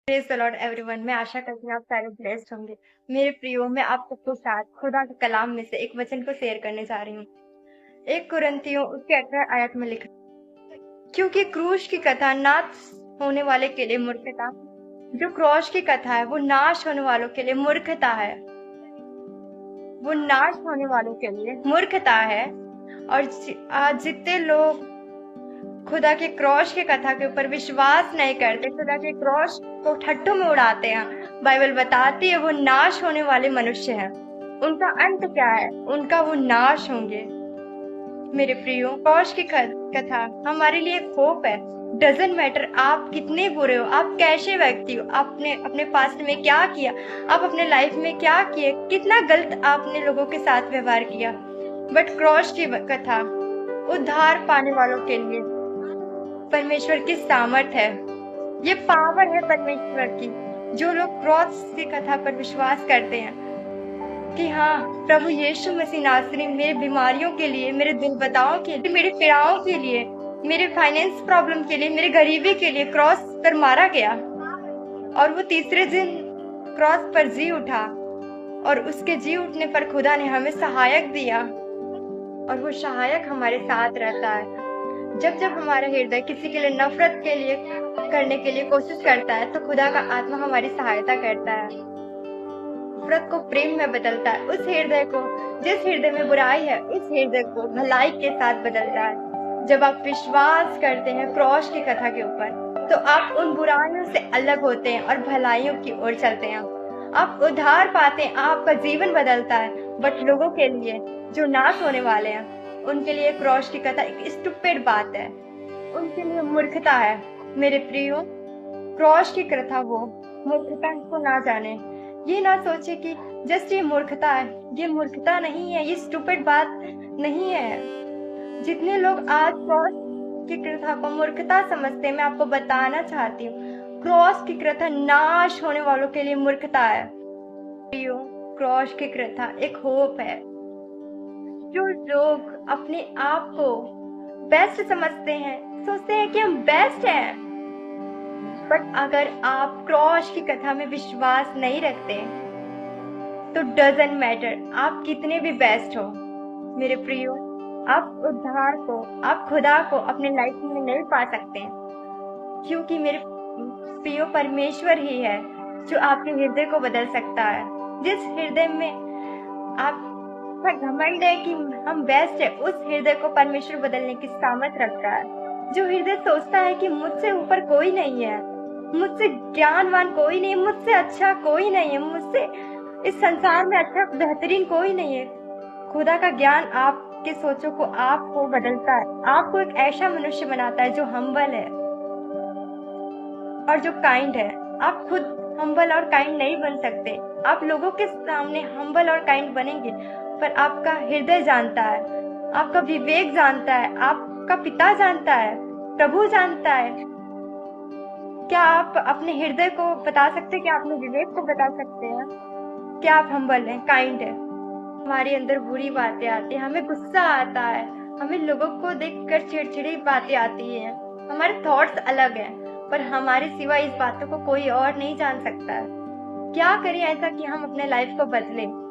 Praise the Lord everyone. मैं आशा करती हूँ आप सारे ब्लेस्ड होंगे। मेरे प्रियो, मैं आप सबके साथ खुदा के कलाम में से एक वचन को शेयर करने जा रही हूँ। 1 कुरिन्थियों उसके 18 आयत में लिखा, क्योंकि क्रूस की कथा नाश होने वाले के लिए मूर्खता, जो क्रॉस की कथा है वो नाश होने वालों के लिए मूर्खता है। वो नाश होने वालों के लिए मूर्खता है। और आज जितने लोग खुदा के क्रॉस की कथा के ऊपर विश्वास नहीं करते, खुदा के क्रॉस को ठट्ठों में उड़ाते हैं, बाइबल बताती है वो नाश होने वाले मनुष्य हैं। उनका अंत क्या है? उनका वो नाश होंगे। मेरे प्रियो, क्रॉस की कथा हमारे लिए एक होप है। डजंट मैटर आप कितने बुरे हो, आप कैसे व्यक्ति हो, आपने अपने पास्ट में क्या किया, आप अपने लाइफ में क्या किए, कितना गलत आपने लोगों के साथ व्यवहार किया, बट क्रॉस की कथा उद्धार पाने वालों के लिए परमेश्वर की सामर्थ है। ये पावर है परमेश्वर की। जो लोग क्रॉस की कथा पर विश्वास करते हैं कि हाँ, प्रभु यीशु मसीह नासरी मेरे बीमारियों के लिए, मेरे दिल बताओं के लिए, मेरे पीड़ाओं के लिए, मेरे फाइनेंस प्रॉब्लम के लिए, मेरे गरीबी के लिए क्रॉस पर मारा गया और वो तीसरे दिन क्रॉस पर जी उठा, और उसके जी उठने पर खुदा ने हमें सहायक दिया, और वो सहायक हमारे साथ रहता है। जब जब हमारा हृदय किसी के लिए नफरत के लिए करने के लिए कोशिश करता है, तो खुदा का आत्मा हमारी सहायता करता है, नफरत को प्रेम में बदलता है। उस हृदय को, जिस हृदय में बुराई है, उस हृदय को भलाई के साथ बदलता है। जब आप विश्वास करते हैं क्रॉस की कथा के ऊपर, तो आप उन बुराइयों से अलग होते हैं और भलाइयों की ओर चलते हैं। आप उद्धार पाते हैं, आपका जीवन बदलता है। बट लोगों के लिए जो नाश होने वाले हैं, उनके लिए क्रॉस की कथा एक स्टूपिड बात है, उनके लिए मूर्खता है। मेरे प्रियो, क्रॉस की कथा वो मूर्खता को ना जाने, ये ना सोचे कि जस्ट ये मूर्खता है। ये मूर्खता नहीं है, ये स्टूपिड बात नहीं है। जितने लोग आज क्रॉस की कथा को मूर्खता समझते हैं, मैं आपको बताना चाहती हूँ, क्रॉस की कथा नाश होने वालों के लिए मूर्खता है। प्रियो, क्रॉस की कथा एक होप है। जो लोग अपने आप को बेस्ट समझते हैं, सोचते हैं कि हम बेस्ट हैं, बट अगर आप क्रॉस की कथा में विश्वास नहीं रखते, तो डजंट मैटर आप कितने भी बेस्ट हो। मेरे प्रियो, आप उद्धार को, आप खुदा को अपने लाइफ में नहीं पा सकते, क्योंकि मेरे प्रियो परमेश्वर ही है जो आपके हृदय को बदल सकता है। जिस हृदय में आपका घमंड है कि हम बेस्ट है, उस हृदय को परमेश्वर बदलने की सामर्थ रखता है। जो हृदय सोचता है कि मुझसे ऊपर कोई नहीं है, मुझसे ज्ञानवान कोई नहीं, मुझसे अच्छा कोई नहीं है, मुझसे इस संसार में अच्छा बेहतरीन कोई नहीं है, खुदा का ज्ञान आपके सोचों को, आपको बदलता है, आपको एक ऐसा मनुष्य बनाता है जो हम्बल है और जो काइंड है। आप खुद हम्बल और काइंड नहीं बन सकते। आप लोगों के सामने हम्बल और काइंड बनेंगे, पर आपका हृदय जानता है, आपका विवेक जानता है, आपका पिता जानता है, प्रभु जानता है। क्या आप अपने हृदय को बता सकते हैं? क्या अपने विवेक को बता सकते हैं? क्या आप हम्बल हैं, काइंड है? हमारे अंदर बुरी बातें आती हैं, हमें गुस्सा आता है, हमें लोगों को देखकर चिड़चिड़ी बातें आती हैं, हमारे थॉट्स अलग हैं, पर हमारे सिवा इस बातों को कोई और नहीं जान सकता है। क्या करें ऐसा कि हम अपने लाइफ को बदलें?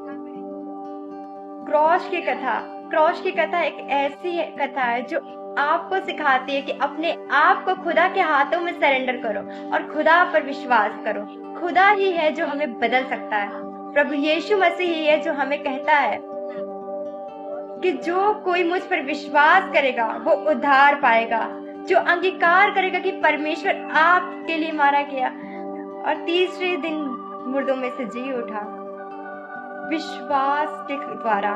क्रॉस की कथा एक ऐसी कथा है जो आपको सिखाती है कि अपने आप को खुदा के हाथों में सरेंडर करो और खुदा पर विश्वास करो। खुदा ही है जो हमें बदल सकता है। प्रभु यीशु मसीह ही है जो हमें कहता है कि जो कोई मुझ पर विश्वास करेगा वो उद्धार पाएगा, जो अंगीकार करेगा कि परमेश्वर आपके लिए मारा गया और तीसरे दिन मुर्दों में से जी उठा। विश्वास के द्वारा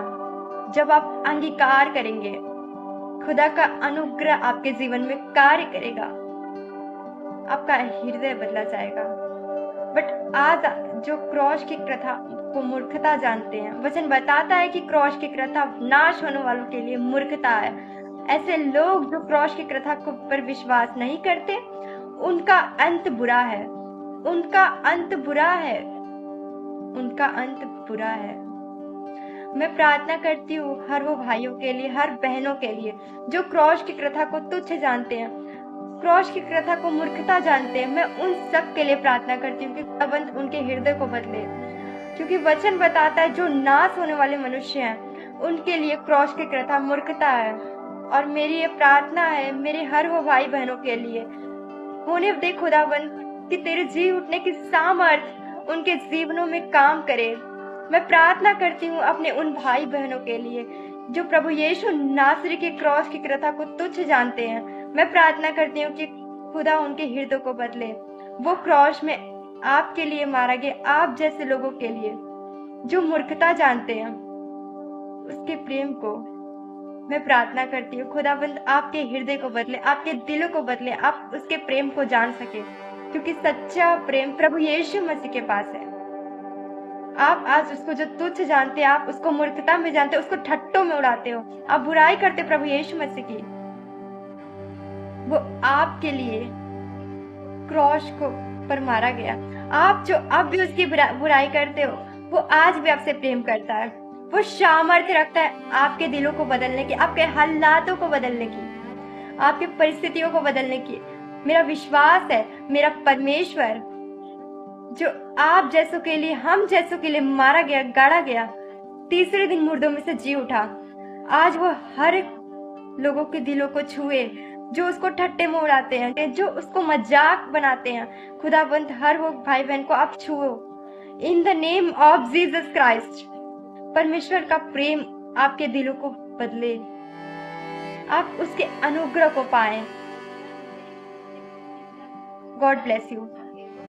जब आप अंगीकार करेंगे, खुदा का अनुग्रह आपके जीवन में कार्य करेगा, आपका हृदय बदला जाएगा। बट आज जो क्रॉस की कथा को मूर्खता जानते हैं, वचन बताता है कि क्रॉस की कथा नाश होने वालों के लिए मूर्खता है। ऐसे लोग जो क्रॉस की कथा को पर विश्वास नहीं करते, उनका अंत बुरा है, उनका अंत बुरा है, उनका अंत बुरा है। मैं प्रार्थना करती हूँ हर वो भाइयों के लिए, हर बहनों के लिए जो क्रॉस की कथा को तुच्छ जानते हैं, क्रॉस की प्रथा को मूर्खता जानते हैं, मैं उन सब के लिए प्रार्थना करती हूँ कि खुदावंद उनके हृदय को बदले, क्योंकि वचन बताता है जो नाश होने वाले मनुष्य हैं उनके लिए क्रॉस की प्रथा मूर्खता है। और मेरी ये प्रार्थना है मेरे हर वो भाई बहनों के लिए, होने दे खुदावंद कि तेरे जी उठने की सामर्थ उनके जीवनों में काम करे। मैं प्रार्थना करती हूँ अपने उन भाई बहनों के लिए जो प्रभु यीशु नासरी के क्रॉस की प्रथा को तुच्छ जानते हैं। मैं प्रार्थना करती हूँ कि खुदा उनके हृदय को बदले, वो क्रॉस में आपके लिए मारा गया, आप जैसे लोगों के लिए जो मूर्खता जानते हैं उसके प्रेम को मैं प्रार्थना करती हूँ खुदाबंद आपके हृदय को बदले, आपके दिलों को बदले, आप उसके प्रेम को जान सके, क्योंकि सच्चा प्रेम प्रभु यीशु मसीह के पास है। आप आज उसको जो तुच्छ जानते हैं, आप उसको मूर्खता में जानते हो, उसको ठट्टों में उड़ाते हो, आप बुराई करते प्रभु यीशु मसीह की। वो आपके लिए क्रॉस को पर मारा गया। आप जो अब भी उसकी बुराई करते हो, वो आज भी आपसे प्रेम करता है। वो सामर्थ्य रखता है आपके दिलों को बदलने की, आपके हालातों को बदलने की, आपकी परिस्थितियों को बदलने की। मेरा विश्वास है मेरा परमेश्वर जो आप जैसों के लिए, हम जैसों के लिए मारा गया, गाड़ा गया, तीसरे दिन मुर्दों में से जी उठा, आज वो हर लोगों के दिलों को छुए जो उसको ठट्टे में उड़ाते हैं, जो उसको मजाक बनाते हैं। खुदाबंद हर वो भाई बहन को आप छुओ in the name of Jesus Christ. परमेश्वर का प्रेम आपके दिलों को बदले, आप उसके अनुग्रह को पाएं। God bless you.